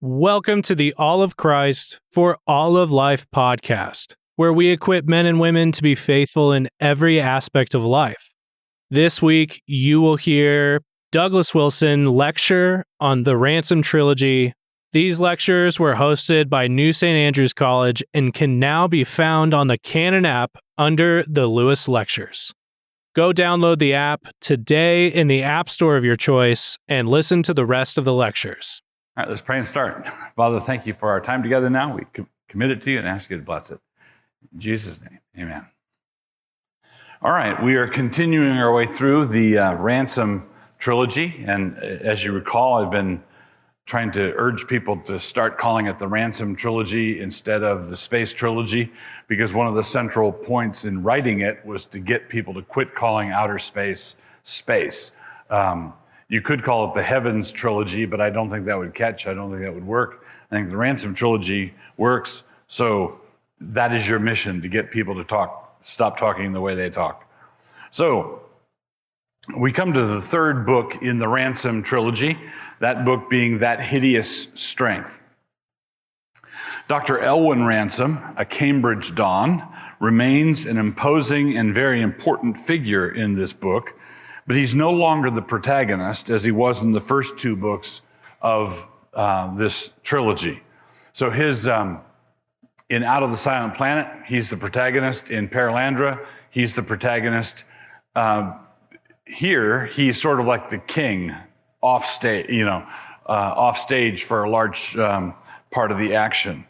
Welcome to the All of Christ for All of Life podcast, where we equip men and women to be faithful in every aspect of life. This week, you will hear Douglas Wilson lecture on the Ransom Trilogy. These lectures were hosted by New St. Andrews College and can now be found on the Canon app under the Lewis Lectures. Go download the app today in the App Store of your choice and listen to the rest of the lectures. All right, let's pray and start. Father, thank you for our time together now. We commit it to you and ask you to bless it. In Jesus' name, amen. All right, we are continuing our way through the Ransom Trilogy. And as you recall, I've been trying to urge people to start calling it the Ransom Trilogy instead of the Space Trilogy, because one of the central points in writing it was to get people to quit calling outer space space. You could call it the Heavens Trilogy, but I don't think that would catch. I don't think that would work. I think the Ransom Trilogy works. So that is your mission, to get people to stop talking the way they talk. So we come to the third book in the Ransom Trilogy, that book being That Hideous Strength. Dr. Elwyn Ransom, a Cambridge Don, remains an imposing and very important figure in this book, but he's no longer the protagonist as he was in the first two books of this trilogy. So in Out of the Silent Planet, he's the protagonist. In Perelandra, he's the protagonist. Here, he's sort of like the king off stage for a large part of the action.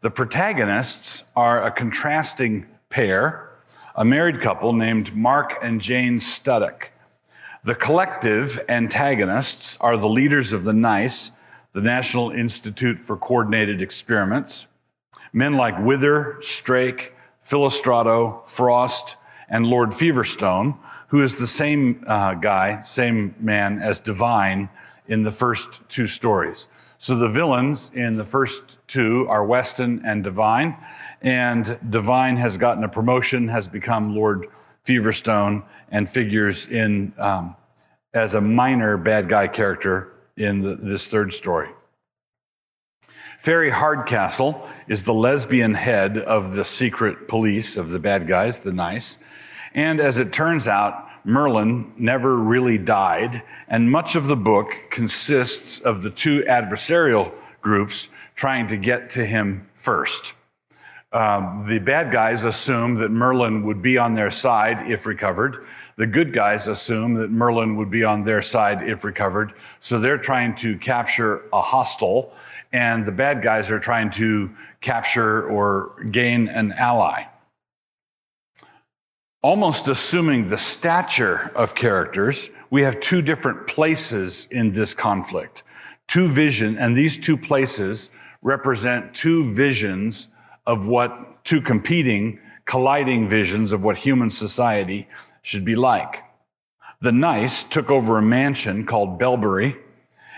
The protagonists are a contrasting pair, a married couple named Mark and Jane Studdock. The collective antagonists are the leaders of the NICE, the National Institute for Coordinated Experiments, men like Wither, Strake, Philostrato, Frost, and Lord Feverstone, who is the same man as Divine in the first two stories. So the villains in the first two are Weston and Divine, and Divine has gotten a promotion, has become Lord Feverstone, and figures in as a minor bad guy character in this third story. Fairy Hardcastle is the lesbian head of the secret police of the bad guys, the NICE. And as it turns out, Merlin never really died, and much of the book consists of the two adversarial groups trying to get to him first. The bad guys assume that Merlin would be on their side if recovered. The good guys assume that Merlin would be on their side if recovered. So they're trying to capture a hostile, and the bad guys are trying to capture or gain an ally. Almost assuming the stature of characters, we have two different places in this conflict. And these two places represent two visions of two colliding visions of what human society should be like. The NICE took over a mansion called Belbury,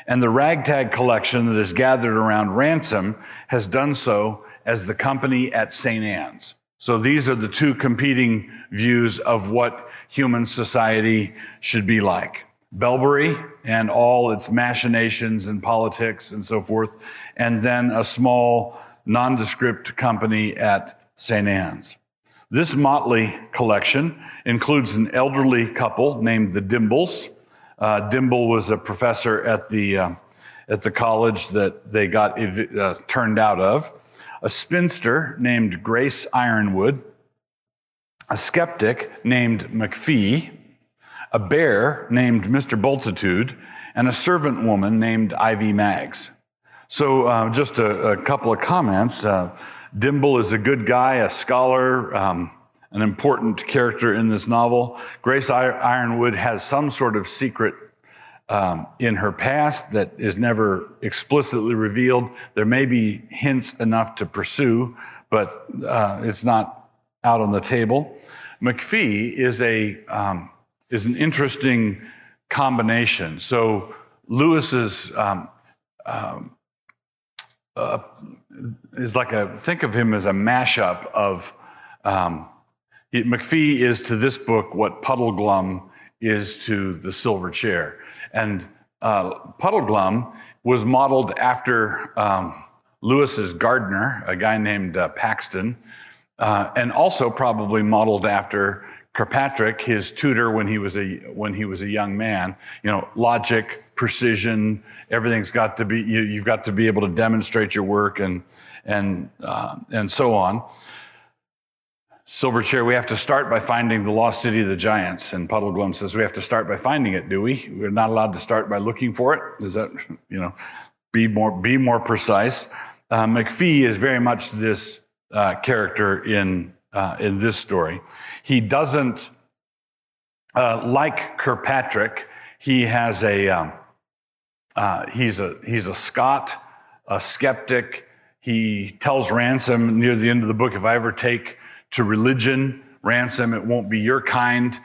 and the ragtag collection that is gathered around Ransom has done so as the company at St. Anne's. So these are the two competing views of what human society should be like. Belbury and all its machinations and politics and so forth, and then a small nondescript company at St. Anne's. This motley collection includes an elderly couple named the Dimbles. Dimble was a professor at the college that they got turned out of. A spinster named Grace Ironwood, a skeptic named McPhee, a bear named Mr. Bultitude, and a servant woman named Ivy Maggs. So just a couple of comments. Dimble is a good guy, a scholar, an important character in this novel. Grace Ironwood has some sort of secret in her past that is never explicitly revealed. There may be hints enough to pursue, but it's not out on the table. McPhee is an interesting combination. So Lewis's is think of him as a mashup of McPhee is to this book what Puddleglum is to the Silver Chair. And Puddleglum was modeled after Lewis's gardener, a guy named Paxton, and also probably modeled after Kirkpatrick, his tutor when he was a young man. Logic, precision, everything's got to be. You've got to be able to demonstrate your work and so on. Silverchair, we have to start by finding the lost city of the giants. And Puddleglum says we have to start by finding it, do we? We're not allowed to start by looking for it. Is that, be more precise. McPhee is very much this character in this story. He doesn't, like Kirkpatrick, he has he's a Scot, a skeptic. He tells Ransom near the end of the book, if I ever take to religion, Ransom, it won't be your kind.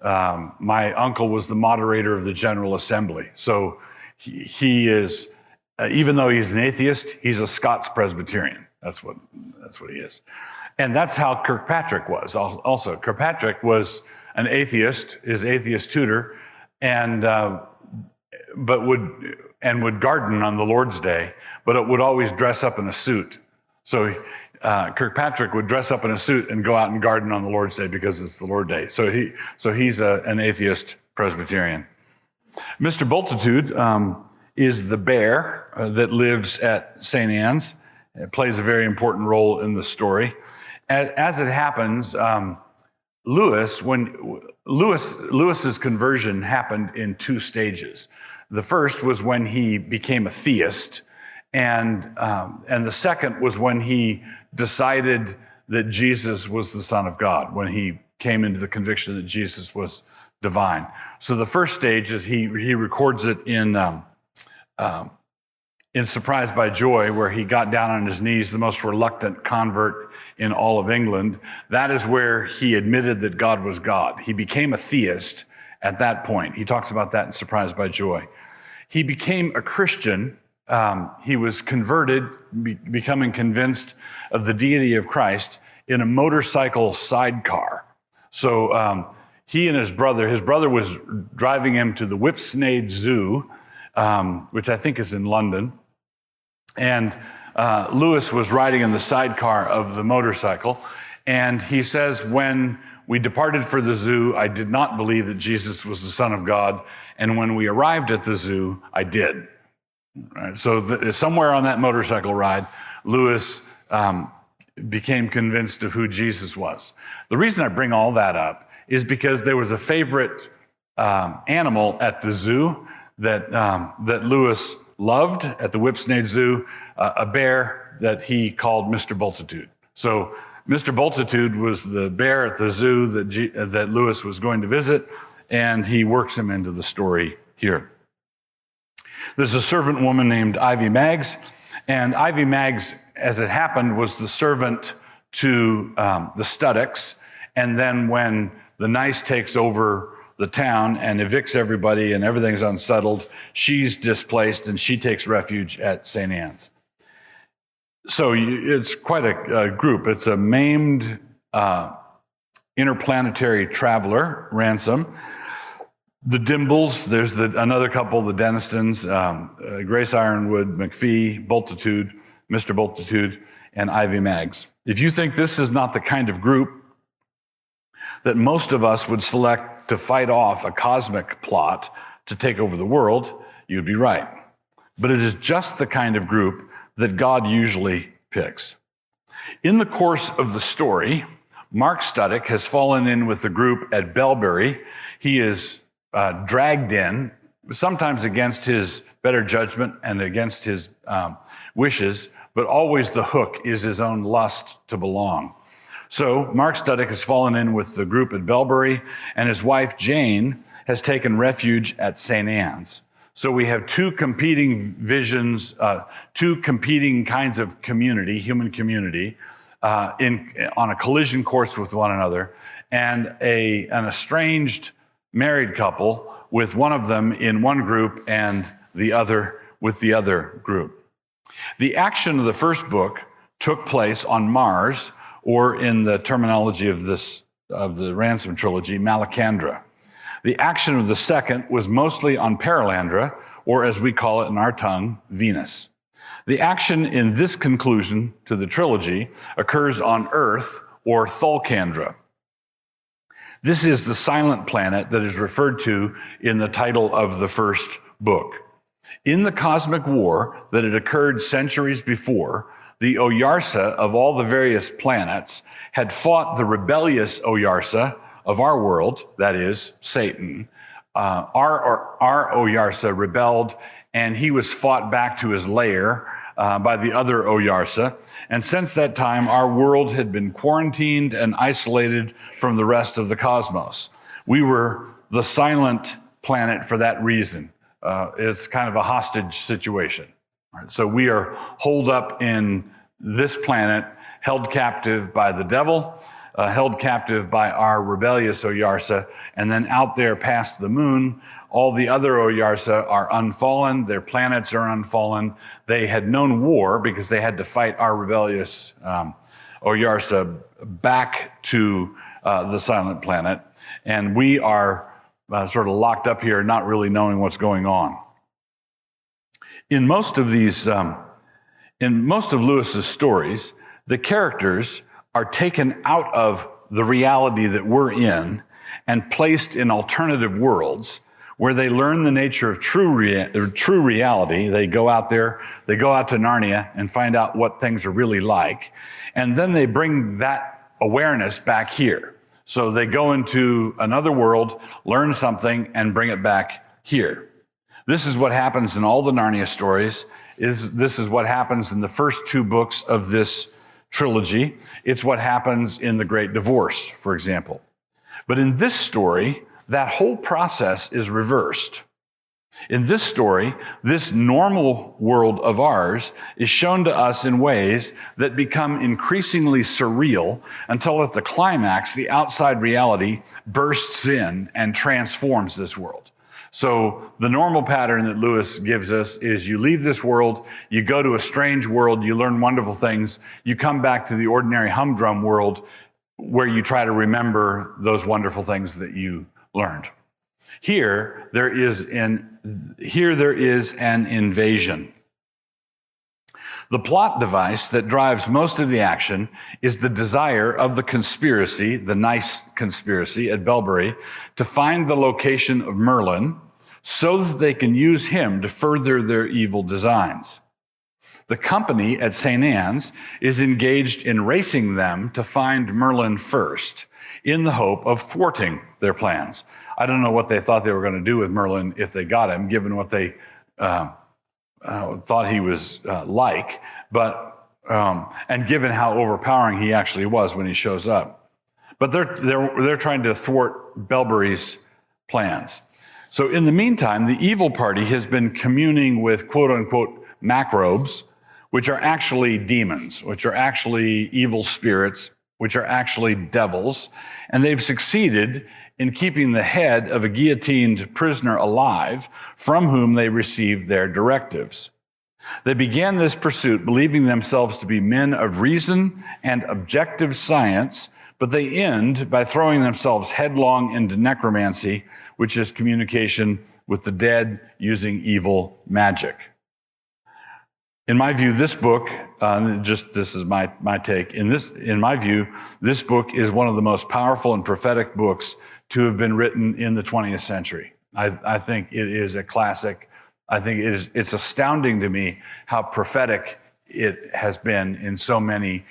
My uncle was the moderator of the General Assembly. So he is, even though he's an atheist, he's a Scots Presbyterian. That's what he is. And that's how Kirkpatrick was also. Kirkpatrick was an atheist, his atheist tutor, and would garden on the Lord's Day, but it would always dress up in a suit. So Kirkpatrick would dress up in a suit and go out and garden on the Lord's Day because it's the Lord's Day. So he's an atheist Presbyterian. Mr. Bultitude is the bear that lives at St. Anne's. It plays a very important role in the story. As it happens, Lewis's conversion happened in two stages. The first was when he became a theist, and the second was when he decided that Jesus was the Son of God, when he came into the conviction that Jesus was divine. So the first stage is he records it in Surprised by Joy, where he got down on his knees, the most reluctant convert in all of England. That is where he admitted that God was God. He became a theist at that point. He talks about that in Surprised by Joy. He became a Christian. He was converted, becoming convinced of the deity of Christ in a motorcycle sidecar. So he and his brother was driving him to the Whipsnade Zoo, which I think is in London. And Lewis was riding in the sidecar of the motorcycle. And he says, when we departed for the zoo, I did not believe that Jesus was the Son of God. And when we arrived at the zoo, I did. Right? So somewhere on that motorcycle ride, Lewis became convinced of who Jesus was. The reason I bring all that up is because there was a favorite animal at the zoo that Lewis loved at the Whipsnade Zoo, a bear that he called Mr. Bultitude. So Mr. Bultitude was the bear at the zoo that Lewis was going to visit, and he works him into the story here. There's a servant woman named Ivy Maggs, and Ivy Maggs, as it happened, was the servant to the Studdicks, and then when the Nice takes over the town and evicts everybody and everything's unsettled, she's displaced and she takes refuge at St. Anne's. So it's quite a group. It's a maimed interplanetary traveler, Ransom. The Dimbles, there's another couple, the Denistons, Grace Ironwood, McPhee, Bultitude, Mr. Bultitude, and Ivy Maggs. If you think this is not the kind of group that most of us would select to fight off a cosmic plot to take over the world, you'd be right. But it is just the kind of group that God usually picks. In the course of the story, Mark Studdick has fallen in with the group at Belbury. He is dragged in, sometimes against his better judgment and against his wishes, but always the hook is his own lust to belong. So Mark Studdick has fallen in with the group at Belbury, and his wife Jane has taken refuge at St. Anne's. So we have two competing visions, two competing kinds of community, human community, on a collision course with one another, and an estranged married couple with one of them in one group and the other with the other group. The action of the first book took place on Mars, or in the terminology of the Ransom trilogy, Malacandra. The action of the second was mostly on Paralandra, or as we call it in our tongue, Venus. The action in this conclusion to the trilogy occurs on Earth, or Thulkandra. This is the silent planet that is referred to in the title of the first book. In the cosmic war that had occurred centuries before, the Oyarsa of all the various planets had fought the rebellious Oyarsa of our world, that is, Satan. Our Oyarsa rebelled, and he was fought back to his lair by the other Oyarsa. And since that time, our world had been quarantined and isolated from the rest of the cosmos. We were the silent planet for that reason. It's kind of a hostage situation. Right? So we are holed up in this planet, held captive by the devil, held captive by our rebellious Oyarsa, and then out there past the moon, all the other Oyarsa are unfallen, their planets are unfallen. They had known war because they had to fight our rebellious Oyarsa back to the silent planet. And we are sort of locked up here, not really knowing what's going on. In most of Lewis's stories, the characters are taken out of the reality that we're in and placed in alternative worlds where they learn the nature of true reality. They go out there, they go out to Narnia and find out what things are really like. And then they bring that awareness back here. So they go into another world, learn something, and bring it back here. This is what happens in all the Narnia stories. This is what happens in the first two books of this trilogy. It's what happens in The Great Divorce, for example. But in this story, that whole process is reversed. In this story, this normal world of ours is shown to us in ways that become increasingly surreal until at the climax, the outside reality bursts in and transforms this world. So the normal pattern that Lewis gives us is you leave this world, you go to a strange world, you learn wonderful things, you come back to the ordinary humdrum world where you try to remember those wonderful things that you learned. Here there is an invasion. The plot device that drives most of the action is the desire of the conspiracy, the nice conspiracy at Belbury, to find the location of Merlin so that they can use him to further their evil designs. The company at St. Anne's is engaged in racing them to find Merlin first, in the hope of thwarting their plans. I don't know what they thought they were going to do with Merlin if they got him, given what they thought he was like, but and given how overpowering he actually was when he shows up. But they're trying to thwart Belbury's plans. So in the meantime, the evil party has been communing with quote unquote macrobes, which are actually demons, which are actually evil spirits, which are actually devils, and they've succeeded in keeping the head of a guillotined prisoner alive from whom they received their directives. They began this pursuit believing themselves to be men of reason and objective science, but they end by throwing themselves headlong into necromancy, which is communication with the dead using evil magic. In my view, this book, this is my take. In my view, this book is one of the most powerful and prophetic books to have been written in the 20th century. I think it is a classic. I think it's astounding to me how prophetic it has been in so many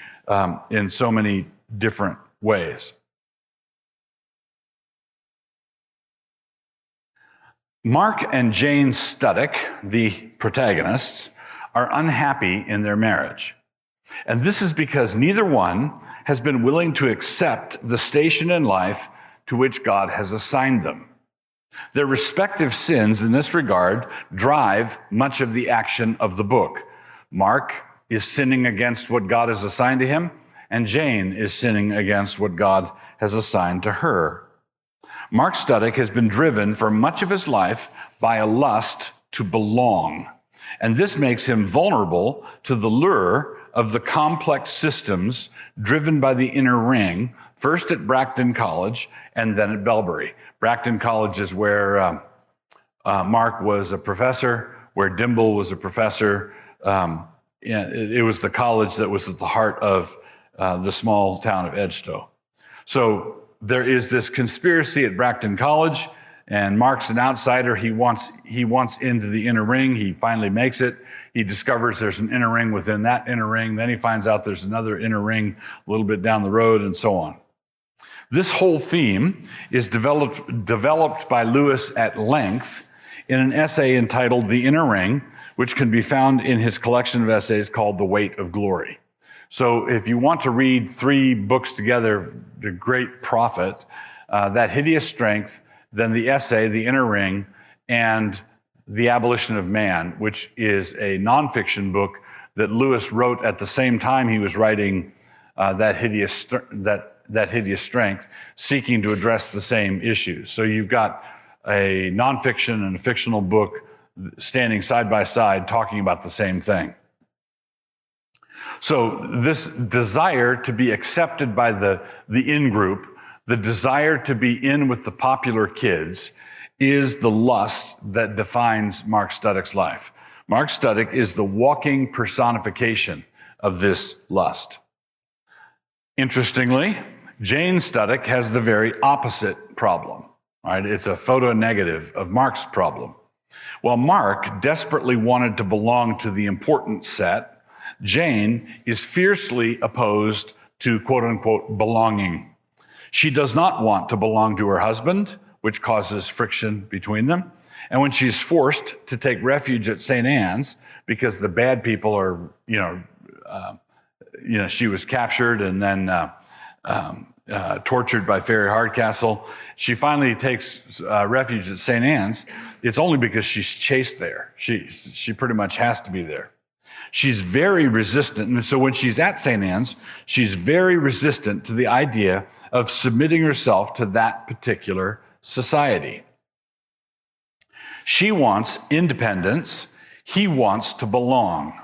different ways. Mark and Jane Studdock, the protagonists, are unhappy in their marriage. And this is because neither one has been willing to accept the station in life to which God has assigned them. Their respective sins in this regard drive much of the action of the book. Mark is sinning against what God has assigned to him, and Jane is sinning against what God has assigned to her. Mark Studdock has been driven for much of his life by a lust to belong, and this makes him vulnerable to the lure of the complex systems driven by the inner ring, first at Bracton College and then at Belbury. Bracton College is where Mark was a professor, where Dimble was a professor. It was the college that was at the heart of the small town of Edgestowe. So there is this conspiracy at Bracton College, and Mark's an outsider. He wants into the inner ring. He finally makes it. He discovers there's an inner ring within that inner ring. Then he finds out there's another inner ring a little bit down the road, and so on. This whole theme is developed by Lewis at length in an essay entitled The Inner Ring, which can be found in his collection of essays called The Weight of Glory. So if you want to read 3 books together, The Great Prophet, That Hideous Strength, then the essay, The Inner Ring, and The Abolition of Man, which is a nonfiction book that Lewis wrote at the same time he was writing That Hideous Strength, seeking to address the same issues. So you've got a nonfiction and a fictional book standing side by side talking about the same thing. So this desire to be accepted by the in-group, the desire to be in with the popular kids, is the lust that defines Mark Studdock's life. Mark Studdock is the walking personification of this lust. Interestingly, Jane Studdock has the very opposite problem. Right? It's a photonegative of Mark's problem. While Mark desperately wanted to belong to the important set, Jane is fiercely opposed to quote-unquote belonging. She does not want to belong to her husband, which causes friction between them. And when she's forced to take refuge at St. Anne's because the bad people are, she was captured and then tortured by Fairy Hardcastle. She finally takes refuge at St. Anne's. It's only because she's chased there. She pretty much has to be there. She's very resistant. And so when she's at St. Anne's, she's very resistant to the idea of submitting herself to that particular society. She wants independence. He wants to belong.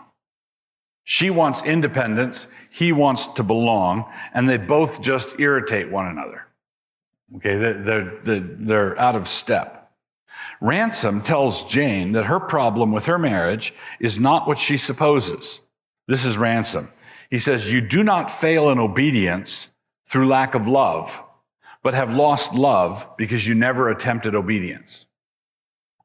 She wants independence. He wants to belong. And they both just irritate one another. Okay, they're out of step. Ransom tells Jane that her problem with her marriage is not what she supposes. This is Ransom. He says, "You do not fail in obedience through lack of love, but have lost love because you never attempted obedience."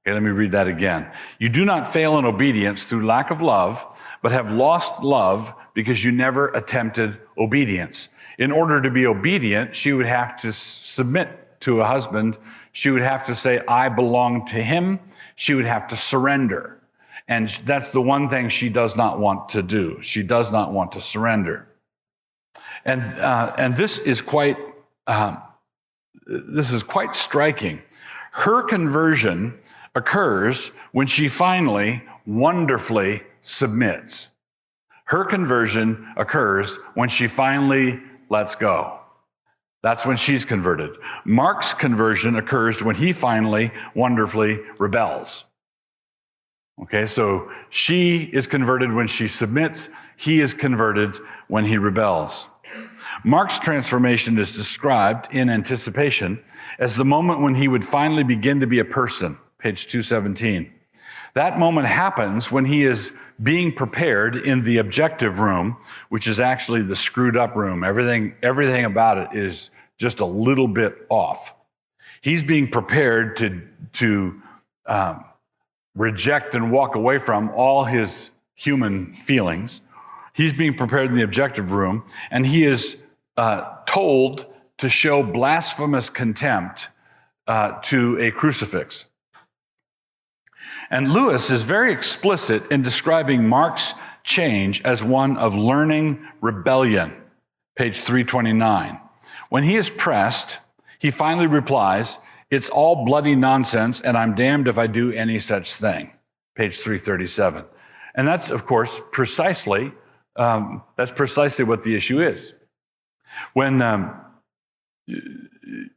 Okay, let me read that again. "You do not fail in obedience through lack of love, but have lost love because you never attempted obedience." In order to be obedient, she would have to submit to a husband. She would have to say, "I belong to him." She would have to surrender. And that's the one thing she does not want to do. She does not want to surrender. And this is quite striking. Her conversion occurs when she finally wonderfully submits. Her conversion occurs when she finally lets go. That's when she's converted. Mark's conversion occurs when he finally wonderfully rebels. Okay, so she is converted when she submits. He is converted when he rebels. Mark's transformation is described in Anticipation as the moment when he would finally begin to be a person, page 217. That moment happens when he is being prepared in the objective room, which is actually the screwed up room. Everything about it is just a little bit off. He's being prepared to reject and walk away from all his human feelings. He's being prepared in the objective room, and he is told to show blasphemous contempt to a crucifix. And Lewis is very explicit in describing Mark's change as one of learning rebellion, page 329. When he is pressed, he finally replies, "It's all bloody nonsense, and I'm damned if I do any such thing," page 337. And that's, of course, precisely what the issue is. When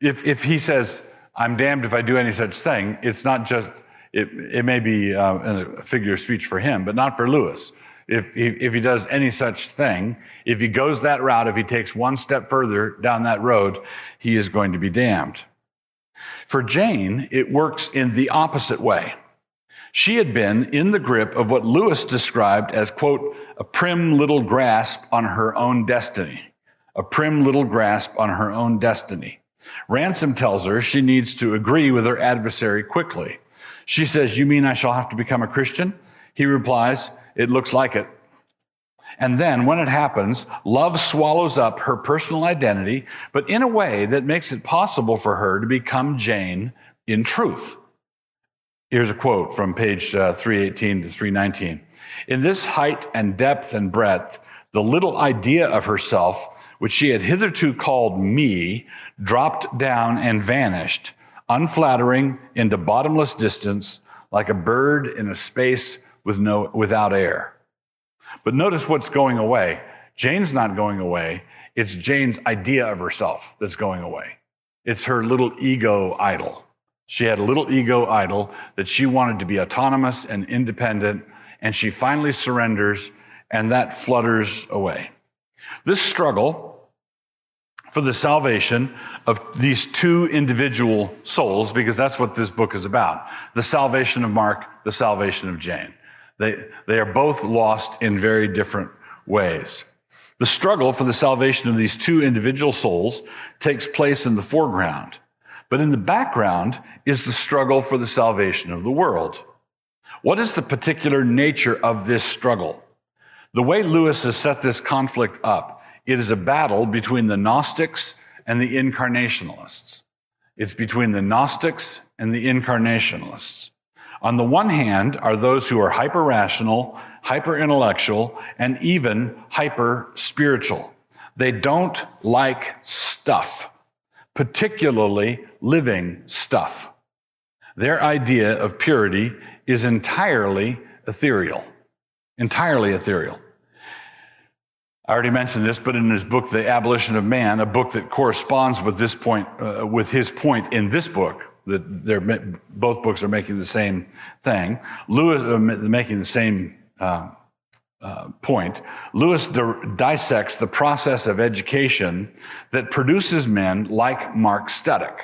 if he says, "I'm damned if I do any such thing," it's not just, it may be a figure of speech for him, but not for Lewis. If he does any such thing, if he goes that route, if he takes one step further down that road, he is going to be damned. For Jane, it works in the opposite way. She had been in the grip of what Lewis described as, quote, a prim little grasp on her own destiny. A prim little grasp on her own destiny. Ransom tells her she needs to agree with her adversary quickly. She says, "You mean I shall have to become a Christian?" He replies, "It looks like it." And then when it happens, love swallows up her personal identity, but in a way that makes it possible for her to become Jane in truth. Here's a quote from page 318 to 319. In this height and depth and breadth, the little idea of herself, which she had hitherto called me, dropped down and vanished, unflattering into bottomless distance, like a bird in a space without air. But notice what's going away. Jane's not going away. It's Jane's idea of herself that's going away. It's her little ego idol. She had a little ego idol that she wanted to be autonomous and independent, and she finally surrenders, and that flutters away. This struggle for the salvation of these two individual souls, because that's what this book is about, the salvation of Mark, the salvation of Jane. They are both lost in very different ways. The struggle for the salvation of these two individual souls takes place in the foreground. But in the background is the struggle for the salvation of the world. What is the particular nature of this struggle? The way Lewis has set this conflict up, it is a battle between the Gnostics and the Incarnationalists. It's between the Gnostics and the Incarnationalists. On the one hand are those who are hyper-rational, hyper-intellectual, and even hyper-spiritual. They don't like stuff, particularly living stuff. Their idea of purity is entirely ethereal. Entirely ethereal. I already mentioned this, but in his book, The Abolition of Man, a book that corresponds with this point, with his point in this book, that both books are making the same thing. Lewis making the same point. Lewis dissects the process of education that produces men like Mark Stedek.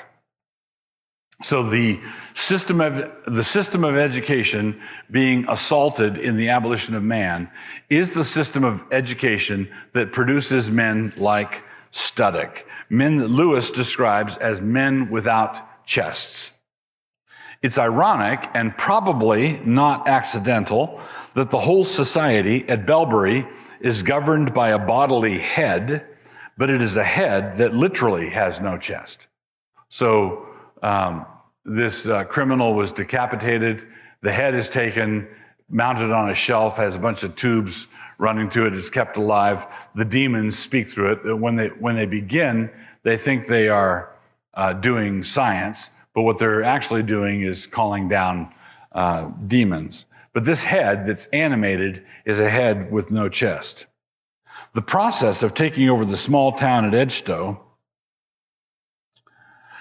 So the system of education being assaulted in The Abolition of Man is the system of education that produces men like Stedek, men that Lewis describes as men without chests. It's ironic and probably not accidental that the whole society at Belbury is governed by a bodily head, but it is a head that literally has no chest. So this criminal was decapitated. The head is taken, mounted on a shelf, has a bunch of tubes running to it. It's kept alive. The demons speak through it. When they begin, they think they are doing science, but what they're actually doing is calling down demons. But this head that's animated is a head with no chest. The process of taking over the small town at Edgestowe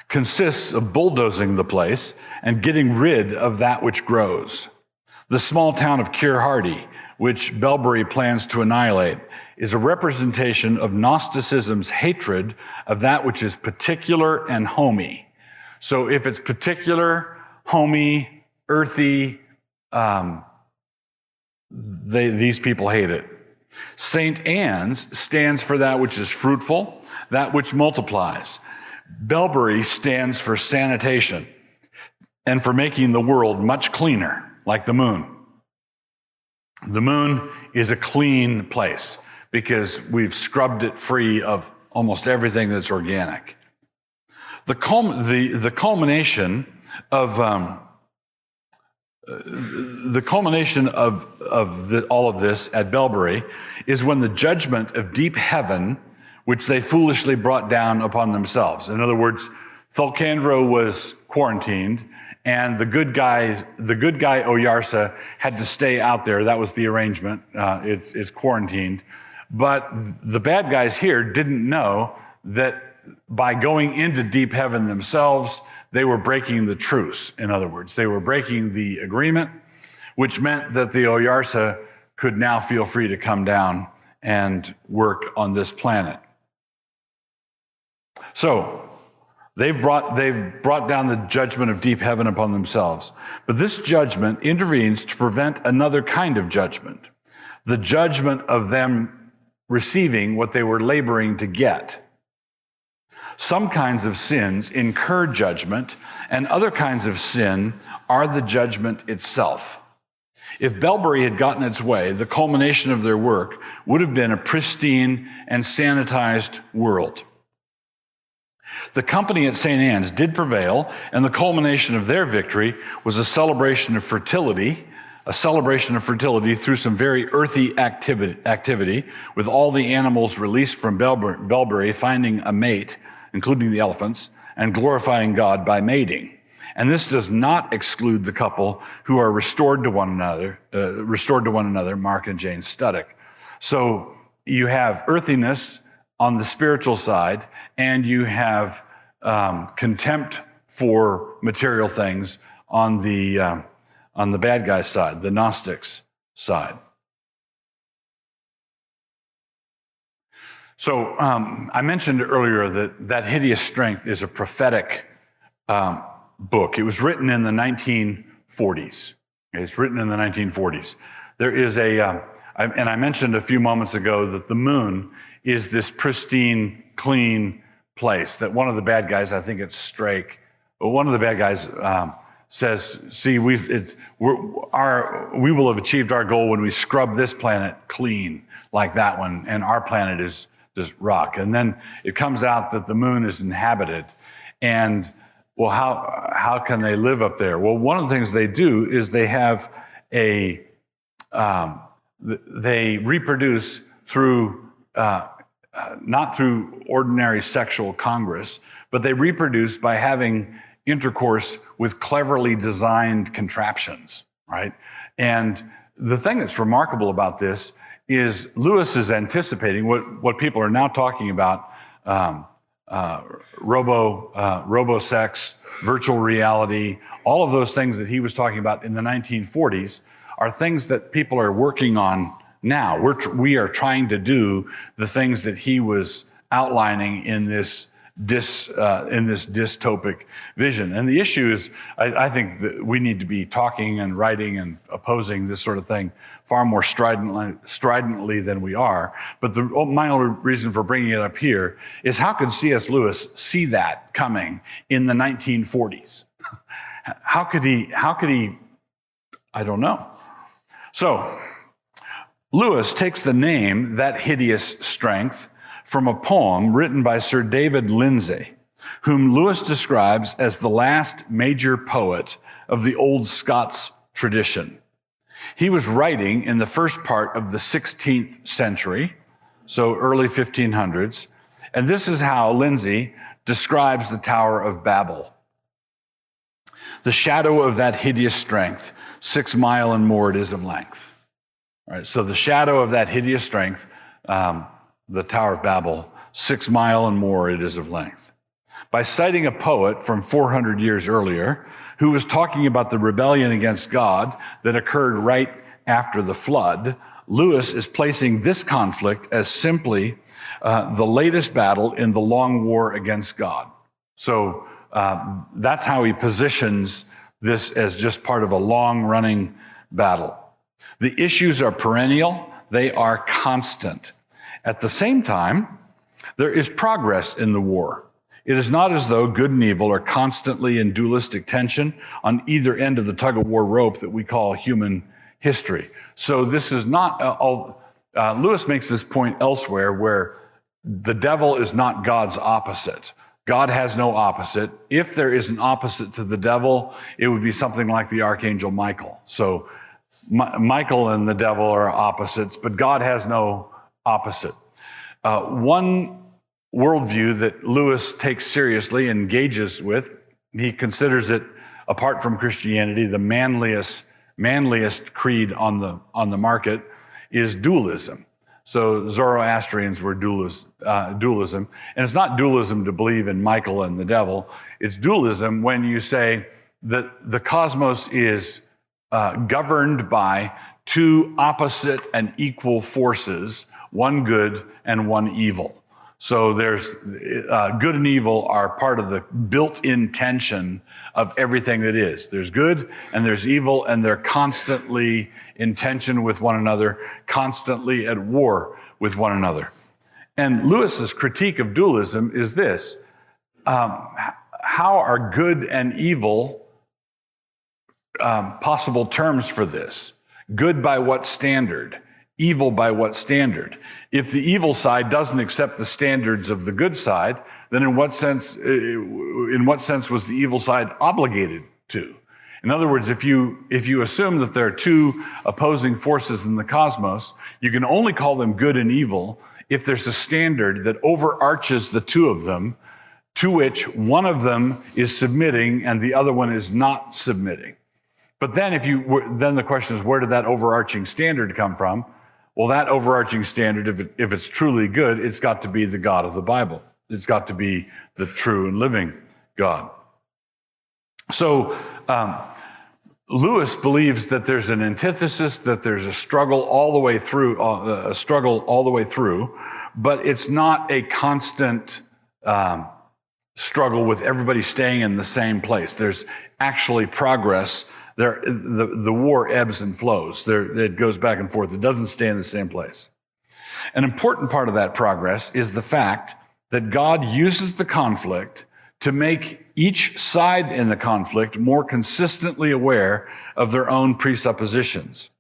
consists of bulldozing the place and getting rid of that which grows. The small town of Keir-Hardie, which Belbury plans to annihilate, is a representation of Gnosticism's hatred of that which is particular and homey. So if it's particular, homey, earthy, these people hate it. St. Anne's stands for that which is fruitful, that which multiplies. Belbury stands for sanitation and for making the world much cleaner, like the moon. The moon is a clean place because we've scrubbed it free of almost everything that's organic. The culmination of all of this at Belbury is when the judgment of deep heaven, which they foolishly brought down upon themselves. In other words, Thulcandro was quarantined, and the good guy Oyarsa had to stay out there. That was the arrangement. It's quarantined. But the bad guys here didn't know that by going into deep heaven themselves, they were breaking the truce. In other words, they were breaking the agreement, which meant that the Oyarsa could now feel free to come down and work on this planet. So, They've brought down the judgment of deep heaven upon themselves. But this judgment intervenes to prevent another kind of judgment, the judgment of them receiving what they were laboring to get. Some kinds of sins incur judgment, and other kinds of sin are the judgment itself. If Belbury had gotten its way, the culmination of their work would have been a pristine and sanitized world. The company at St. Anne's did prevail, and the culmination of their victory was a celebration of fertility through some very earthy activity, with all the animals released from Belbury finding a mate, including the elephants, and glorifying God by mating. And this does not exclude the couple who are restored to one another, Mark and Jane Studdick. So you have earthiness on the spiritual side, and you have contempt for material things on the bad guy's side, the Gnostics' side. So I mentioned earlier that Hideous Strength is a prophetic book. It was written in the 1940s. It's written in the 1940s. There is and I mentioned a few moments ago that the moon is this pristine, clean place that one of the bad guys, I think it's Strake, but one of the bad guys says, see, we will have achieved our goal when we scrub this planet clean like that one, and our planet is just rock. And then it comes out that the moon is inhabited, and well, how can they live up there? Well, one of the things they do is they have they reproduce through not through ordinary sexual congress, but they reproduce by having intercourse with cleverly designed contraptions, right? And the thing that's remarkable about this is Lewis is anticipating what people are now talking about, robosex, virtual reality, all of those things that he was talking about in the 1940s are things that people are working on now. We are trying to do the things that he was outlining in this dystopic vision. And the issue is, I think that we need to be talking and writing and opposing this sort of thing far more stridently than we are. But my only reason for bringing it up here is, how could C.S. Lewis see that coming in the 1940s? How could he? I don't know. So Lewis takes the name, That Hideous Strength, from a poem written by Sir David Lindsay, whom Lewis describes as the last major poet of the old Scots tradition. He was writing in the first part of the 16th century, so early 1500s, and this is how Lindsay describes the Tower of Babel. The shadow of that hideous strength, 6 miles and more it is of length. All right, so the shadow of that hideous strength, the Tower of Babel, 6 miles and more it is of length. By citing a poet from 400 years earlier who was talking about the rebellion against God that occurred right after the flood, Lewis is placing this conflict as simply the latest battle in the long war against God. So that's how he positions this, as just part of a long-running battle. The issues are perennial, they are constant. At the same time, there is progress in the war. It is not as though good and evil are constantly in dualistic tension on either end of the tug-of-war rope that we call human history. So this is not, Lewis makes this point elsewhere, where the devil is not God's opposite. God has no opposite. If there is an opposite to the devil, it would be something like the Archangel Michael. So Michael and the devil are opposites, but God has no opposite. One worldview that Lewis takes seriously, engages with, he considers it, apart from Christianity, the manliest creed on the market, is dualism. So Zoroastrians were dualism. And it's not dualism to believe in Michael and the devil. It's dualism when you say that the cosmos is governed by two opposite and equal forces, one good and one evil. So there's good and evil are part of the built-in tension of everything that is. There's good and there's evil, and they're constantly in tension with one another, constantly at war with one another. And Lewis's critique of dualism is this: how are good and evil possible terms for this? Good by what standard? Evil by what standard? If the evil side doesn't accept the standards of the good side, then in what sense was the evil side obligated to? In other words, if you assume that there are two opposing forces in the cosmos, you can only call them good and evil if there's a standard that overarches the two of them, to which one of them is submitting and the other one is not submitting. But then then the question is, where did that overarching standard come from? Well, that overarching standard, if it's truly good, it's got to be the God of the Bible. It's got to be the true and living God. So Lewis believes that there's an antithesis, that there's a struggle all the way through, but it's not a constant struggle with everybody staying in the same place. There's actually progress. The war ebbs and flows. It goes back and forth. It doesn't stay in the same place. An important part of that progress is the fact that God uses the conflict to make each side in the conflict more consistently aware of their own presuppositions.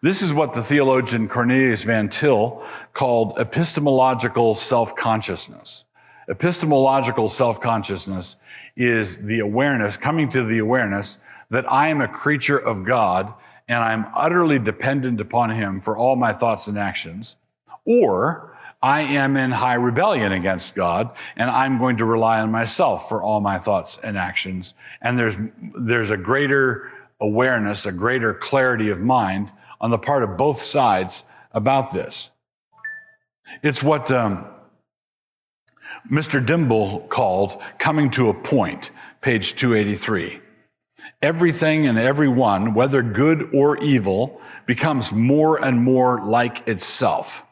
This is what the theologian Cornelius Van Til called epistemological self-consciousness. Epistemological self-consciousness is the awareness, coming to the awareness that I am a creature of God and I'm utterly dependent upon Him for all my thoughts and actions, or I am in high rebellion against God and I'm going to rely on myself for all my thoughts and actions. And there's a greater awareness, a greater clarity of mind on the part of both sides about this. It's what Mr. Dimble called coming to a point, page 283. Everything and everyone, whether good or evil, becomes more and more like itself.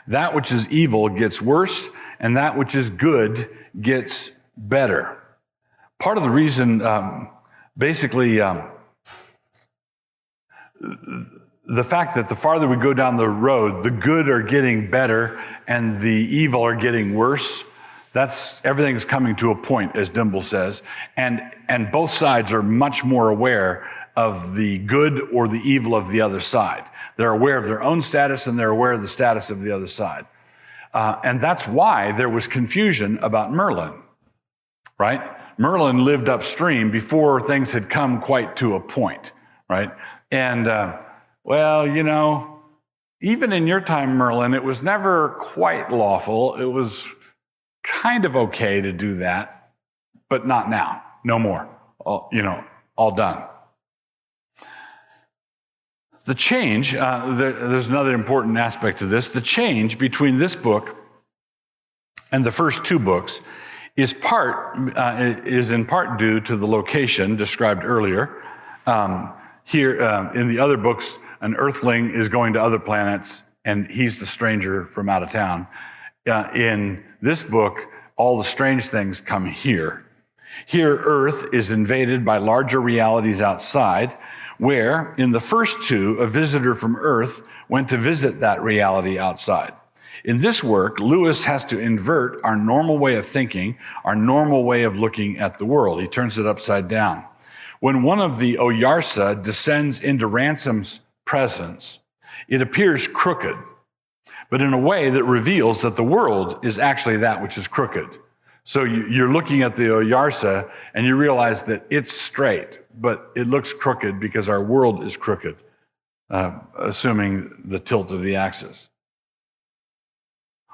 That which is evil gets worse, and that which is good gets better. Part of the reason, the fact that the farther we go down the road, the good are getting better and the evil are getting worse, everything's coming to a point, as Dimble says, and both sides are much more aware of the good or the evil of the other side. They're aware of their own status and they're aware of the status of the other side. And that's why there was confusion about Merlin, right? Merlin lived upstream before things had come quite to a point, right? And, even in your time, Merlin, it was never quite lawful. It was kind of okay to do that, but not now. No more. All done. The change, there's another important aspect to this. The change between this book and the first two books is in part due to the location described earlier. Here in the other books, an earthling is going to other planets, and he's the stranger from out of town. In this book, all the strange things come here. Here, Earth is invaded by larger realities outside, where, in the first two, a visitor from Earth went to visit that reality outside. In this work, Lewis has to invert our normal way of thinking, our normal way of looking at the world. He turns it upside down. When one of the Oyarsa descends into Ransom's presence, it appears crooked, but in a way that reveals that the world is actually that which is crooked. So you're looking at the Oyarsa and you realize that it's straight, but it looks crooked because our world is crooked, assuming the tilt of the axis.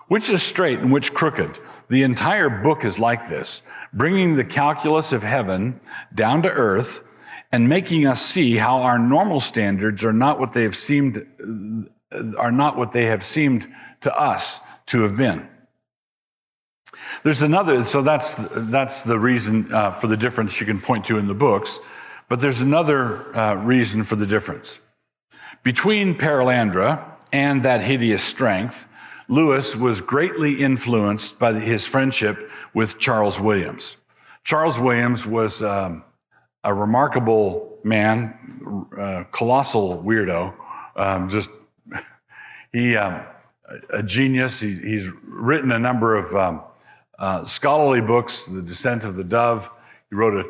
Which is straight and which crooked? The entire book is like this, bringing the calculus of heaven down to earth and making us see how our normal standards are not what they have seemed to us to have been. There's another, so that's the reason for the difference you can point to in the books, but there's another reason for the difference. Between Paralandra and that hideous strength, Lewis was greatly influenced by his friendship with Charles Williams. Charles Williams was a remarkable man, colossal weirdo, a genius. He's written a number of scholarly books, The Descent of the Dove. He wrote a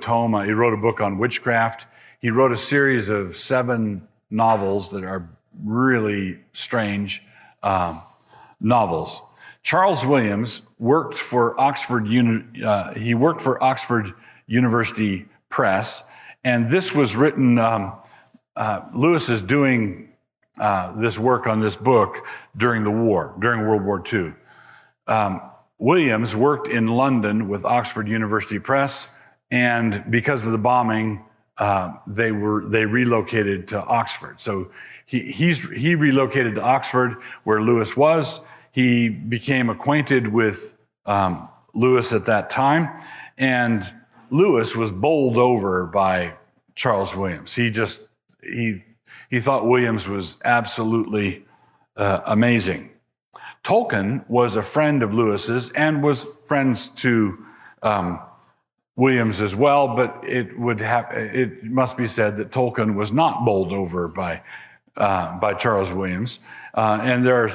book on witchcraft. He wrote a series of 7 novels that are really strange novels. Charles Williams worked for Oxford University Press, and this was written. Lewis is doing this work on this book during World War II. Williams worked in London with Oxford University Press, and because of the bombing, they relocated to Oxford. So he relocated to Oxford, where Lewis was. He became acquainted with Lewis at that time, and Lewis was bowled over by Charles Williams. He thought Williams was absolutely amazing. Tolkien was a friend of Lewis's and was friends to Williams as well, but it must be said that Tolkien was not bowled over by Charles Williams, and there are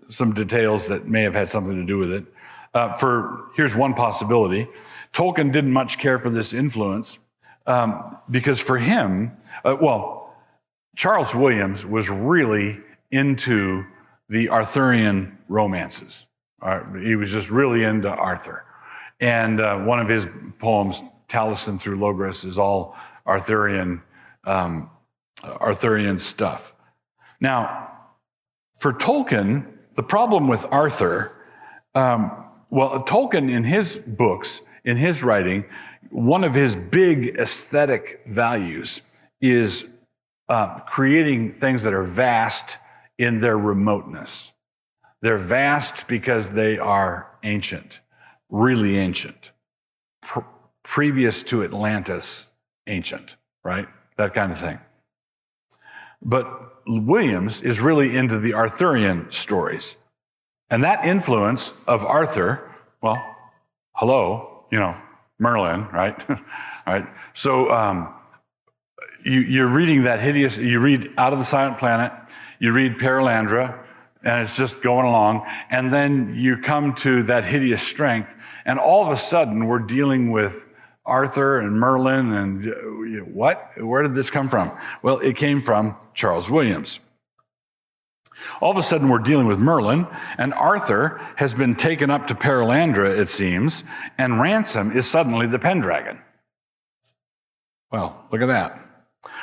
some details that may have had something to do with it. Here's one possibility: Tolkien didn't much care for this influence because for him, Charles Williams was really into the Arthurian romances. He was just really into Arthur. And one of his poems, Taliesin through Logres, is all Arthurian stuff. Now, for Tolkien, the problem with Arthur, Tolkien in his books, in his writing, one of his big aesthetic values is creating things that are vast in their remoteness. They're vast because they are ancient. Really ancient, previous to Atlantis, ancient, right? That kind of thing. But Williams is really into the Arthurian stories. And that influence of Arthur, Merlin, right? Right. So you're reading that Hideous, you read Out of the Silent Planet, you read Perelandra, and it's just going along. And then you come to that hideous strength, and all of a sudden we're dealing with Arthur and Merlin, and what? Where did this come from? Well, it came from Charles Williams. All of a sudden we're dealing with Merlin, and Arthur has been taken up to Perelandra, it seems, and Ransom is suddenly the Pendragon. Well, look at that.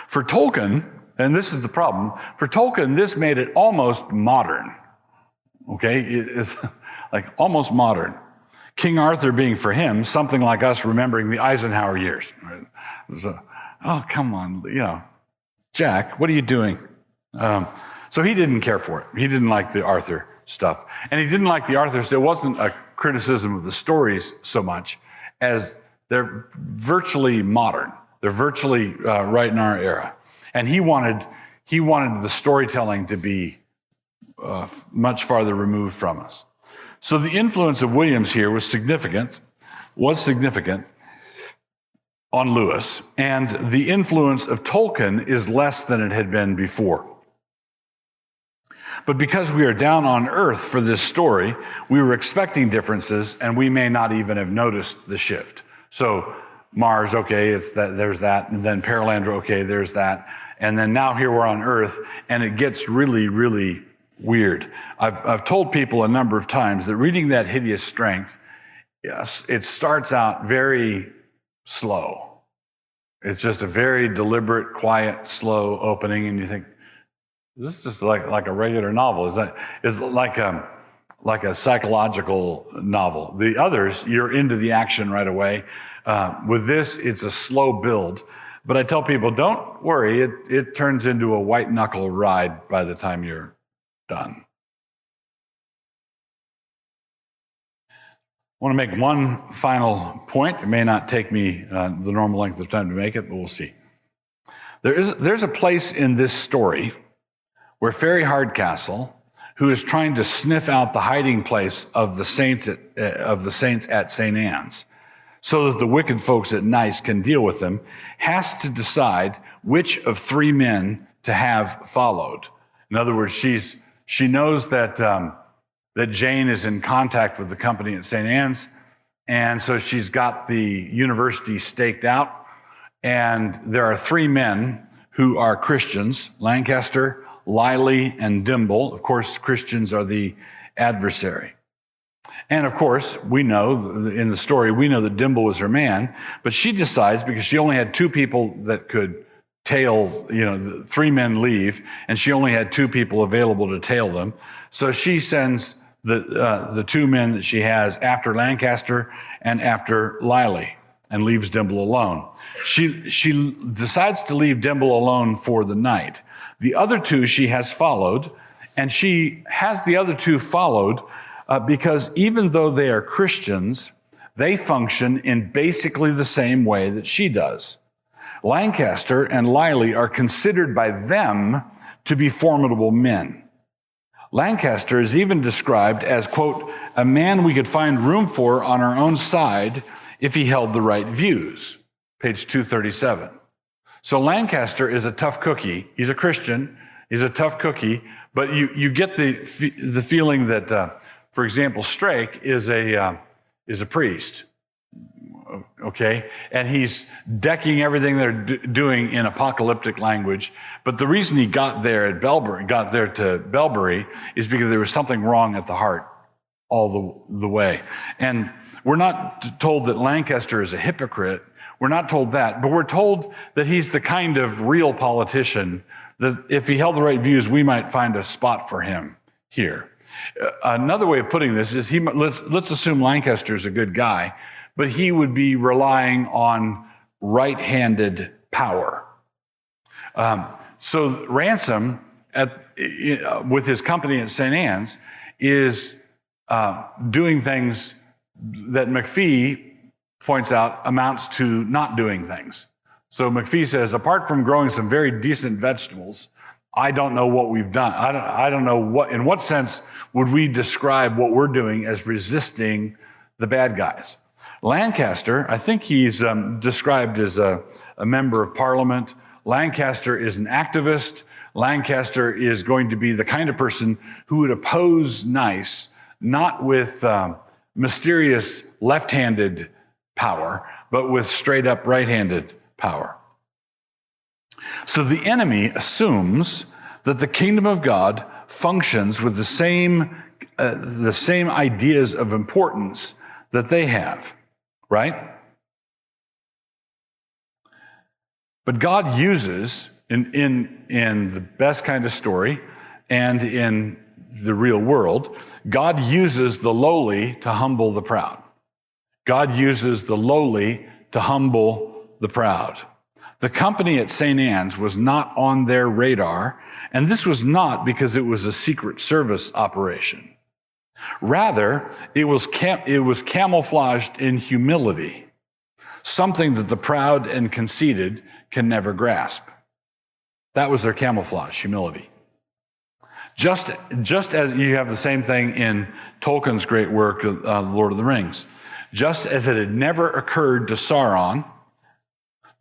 For Tolkien, and this is the problem, for Tolkien, this made it almost modern. Okay? It's like almost modern. King Arthur being for him something like us remembering the Eisenhower years. Right? So, oh, come on, Jack, what are you doing? So he didn't care for it. He didn't like the Arthur stuff. And he didn't like the Arthur stuff. It wasn't a criticism of the stories so much as they're virtually modern. They're virtually right in our era. And he wanted the storytelling to be much farther removed from us. So the influence of Williams here was significant on Lewis, and the influence of Tolkien is less than it had been before. But because we are down on earth for this story, we were expecting differences, and we may not even have noticed the shift. So Mars, okay, it's that, there's that, and then Perelandra, okay, there's that, and then now here we're on Earth, and it gets really, really weird. I've told people a number of times that reading that Hideous Strength, yes, it starts out very slow. It's just a very deliberate, quiet, slow opening, and you think, this is just like a regular novel. It's like a psychological novel. The others, you're into the action right away. With this, it's a slow build. But I tell people, don't worry, it turns into a white knuckle ride by the time you're done. I want to make one final point. It may not take me the normal length of time to make it, but we'll see. There's a place in this story where Fairy Hardcastle who is trying to sniff out the hiding place of the saints at St. Anne's, so that the wicked folks at Nice can deal with them, has to decide which of three men to have followed. In other words, she knows that Jane is in contact with the company at St. Anne's, and so she's got the university staked out, and there are three men who are Christians: Lancaster, Liley, and Dimble. Of course, Christians are the adversary. And of course, we know in the story, that Dimble was her man, but she decides, because she only had two people that could tail, the three men leave, and she only had two people available to tail them. So she sends the two men that she has after Lancaster and after Liley, and leaves Dimble alone. She decides to leave Dimble alone for the night. The other two she has followed, and she has the other two followed because even though they are Christians, they function in basically the same way that she does. Lancaster and Liley are considered by them to be formidable men. Lancaster is even described as, quote, a man we could find room for on our own side if he held the right views, page 237. So Lancaster is a tough cookie. He's a Christian. He's a tough cookie, but you get the feeling that, for example, Strake is a priest, okay, and he's decking everything they're doing in apocalyptic language. But the reason he got there to Belbury, is because there was something wrong at the heart all the way. And we're not told that Lancaster is a hypocrite. We're not told that, but we're told that he's the kind of real politician that if he held the right views, we might find a spot for him here. Another way of putting this is let's assume Lancaster is a good guy, but he would be relying on right-handed power. So Ransom, with his company at St. Anne's, is doing things that McPhee points out amounts to not doing things. So McPhee says, apart from growing some very decent vegetables, I don't know what we've done. I don't know in what sense would we describe what we're doing as resisting the bad guys. Lancaster, I think he's described as a member of parliament. Lancaster is an activist. Lancaster is going to be the kind of person who would oppose Nice, not with mysterious left-handed power, but with straight-up right-handed power. So the enemy assumes that the kingdom of God functions with the same ideas of importance that they have, right? But God uses, in the best kind of story and in the real world, God uses the lowly to humble the proud. God uses the lowly to humble the proud. The company at St. Anne's was not on their radar, and this was not because it was a Secret Service operation. Rather, it was camouflaged in humility, something that the proud and conceited can never grasp. That was their camouflage, humility. Just as you have the same thing in Tolkien's great work, Lord of the Rings. Just as it had never occurred to Sauron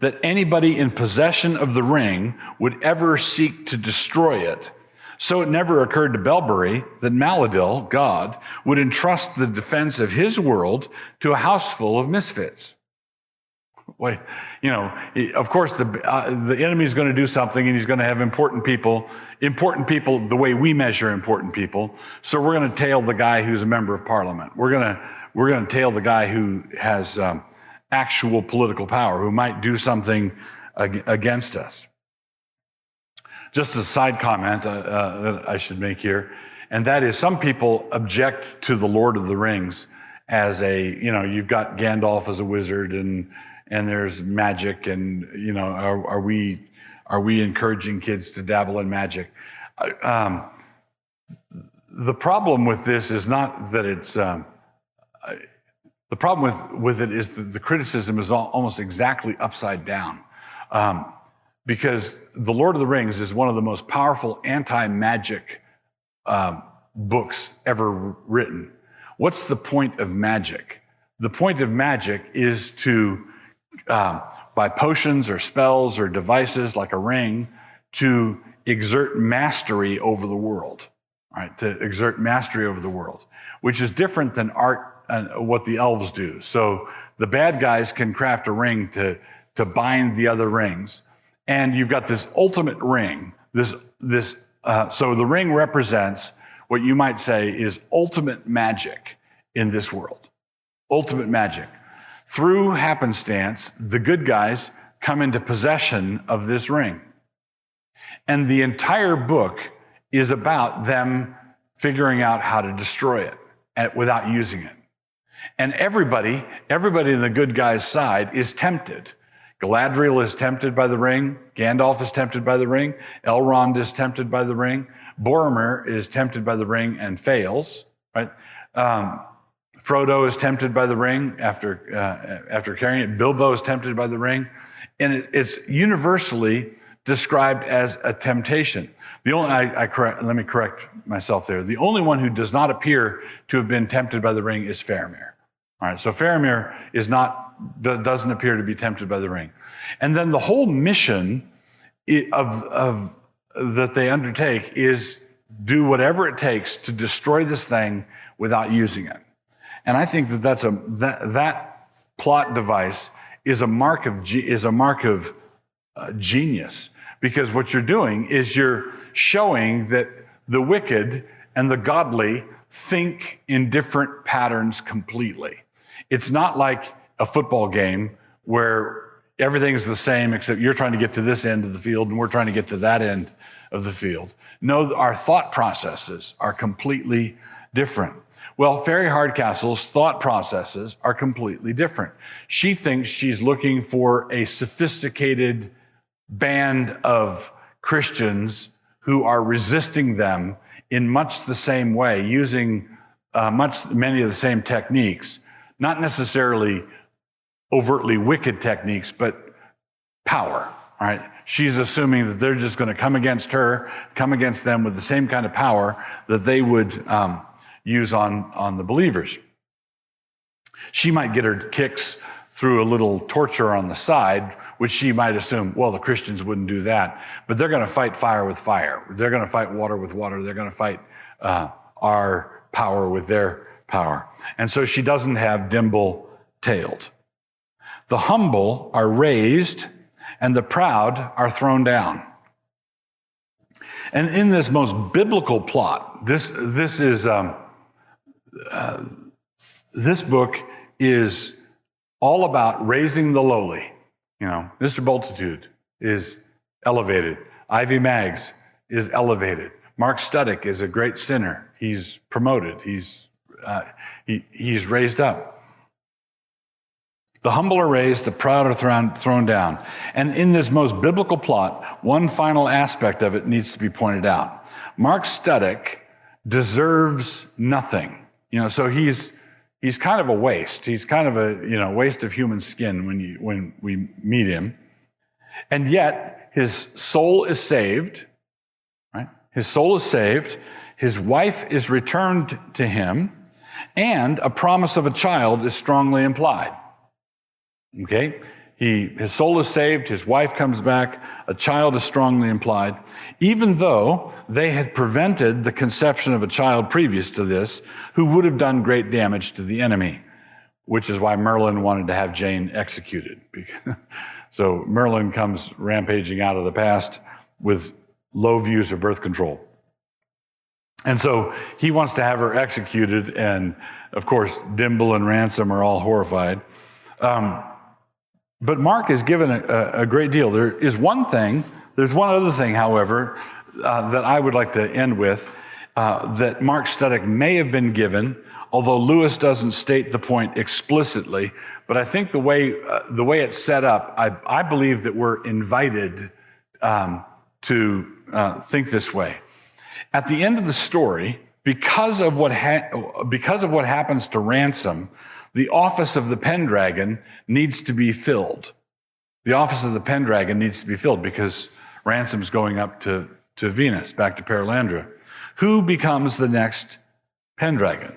that anybody in possession of the ring would ever seek to destroy it, so it never occurred to Belbury that Maladil, God, would entrust the defense of his world to a house full of misfits. Wait, of course, the enemy is going to do something, and he's going to have important people the way we measure important people. So we're going to tail the guy who's a member of parliament. We're going to tail the guy who has actual political power, who might do something against us. Just a side comment that I should make here, and that is some people object to the Lord of the Rings as you've got Gandalf as a wizard and there's magic, and are we encouraging kids to dabble in magic? The problem with this is not that it's the problem with it is that the criticism is almost exactly upside down, because the Lord of the Rings is one of the most powerful anti-magic books ever written. What's the point of magic? The point of magic is to, by potions or spells or devices like a ring, to exert mastery over the world, right? To exert mastery over the world, which is different than art and what the elves do. So the bad guys can craft a ring to bind the other rings. And you've got this ultimate ring. So the ring represents what you might say is ultimate magic in this world. Ultimate magic. Through happenstance, the good guys come into possession of this ring. And the entire book is about them figuring out how to destroy it without using it. And everybody in the good guy's side is tempted. Galadriel is tempted by the ring. Gandalf is tempted by the ring. Elrond is tempted by the ring. Boromir is tempted by the ring and fails. Right? Frodo is tempted by the ring after carrying it. Bilbo is tempted by the ring, and it's universally described as a temptation. Let me correct myself there. The only one who does not appear to have been tempted by the ring is Faramir. All right, so Faramir doesn't appear to be tempted by the ring. And then the whole mission that they undertake is do whatever it takes to destroy this thing without using it. And I think that plot device is a mark of genius, because what you're doing is you're showing that the wicked and the godly think in different patterns completely. It's not like a football game where everything's the same except you're trying to get to this end of the field and we're trying to get to that end of the field. No, our thought processes are completely different. Well, Fairy Hardcastle's thought processes are completely different. She thinks she's looking for a sophisticated band of Christians who are resisting them in much the same way, using many of the same techniques, not necessarily overtly wicked techniques, but power. All right. She's assuming that they're just going to come against them with the same kind of power that they would use on the believers. She might get her kicks through a little torture on the side, which she might assume, well, the Christians wouldn't do that, but they're going to fight fire with fire. They're going to fight water with water. They're going to fight our power with their power. And so she doesn't have dimple-tailed. The humble are raised and the proud are thrown down. And in this most biblical plot, this book is all about raising the lowly. You know, Mr. Bultitude is elevated. Ivy Maggs is elevated. Mark Studdick is a great sinner. He's promoted. He's raised up. The humble are raised, the proud are thrown down. And in this most biblical plot, one final aspect of it needs to be pointed out. Mark Studdick deserves nothing. You know, so he's kind of a waste. He's kind of a waste of human skin when we meet him. And yet his soul is saved, right? His soul is saved. His wife is returned to him, and a promise of a child is strongly implied. Okay? His soul is saved, his wife comes back, a child is strongly implied. Even though they had prevented the conception of a child previous to this, who would have done great damage to the enemy, which is why Merlin wanted to have Jane executed. So Merlin comes rampaging out of the past with low views of birth control. And so he wants to have her executed, and of course, Dimble and Ransom are all horrified. But Mark is given a great deal. There's one other thing, however, that I would like to end with, that Mark Studdick may have been given, although Lewis doesn't state the point explicitly. But I think the way it's set up, I believe that we're invited to think this way. At the end of the story, because of what happens to Ransom, the office of the Pendragon needs to be filled. The office of the Pendragon needs to be filled because Ransom's going up to Venus, back to Paralandra. Who becomes the next Pendragon?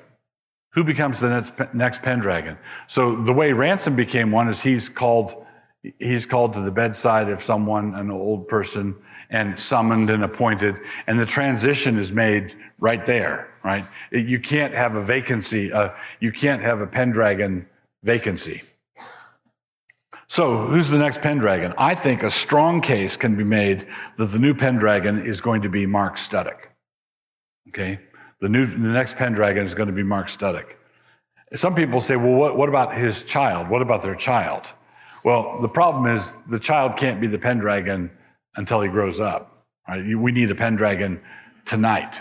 Who becomes the next Pendragon? So the way Ransom became one is he's called to the bedside of someone, an old person, and summoned and appointed, and the transition is made right there, right? You can't have a vacancy, you can't have a Pendragon vacancy. So who's the next Pendragon? I think a strong case can be made that the new Pendragon is going to be Mark Studdick. Okay? The next Pendragon is going to be Mark Studdick. Some people say, well, what about his child? What about their child? Well, the problem is the child can't be the Pendragon until he grows up. Right? We need a Pendragon tonight.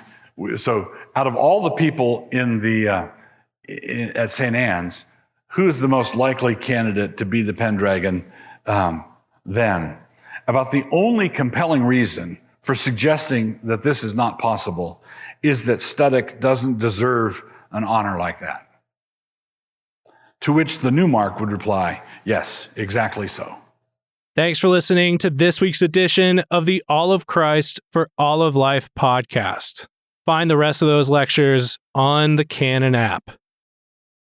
So out of all the people at St. Anne's, who is the most likely candidate to be the Pendragon then? About the only compelling reason for suggesting that this is not possible is that Studdick doesn't deserve an honor like that. To which the new Mark would reply, yes, exactly so. Thanks for listening to this week's edition of the All of Christ for All of Life podcast. Find the rest of those lectures on the Canon app.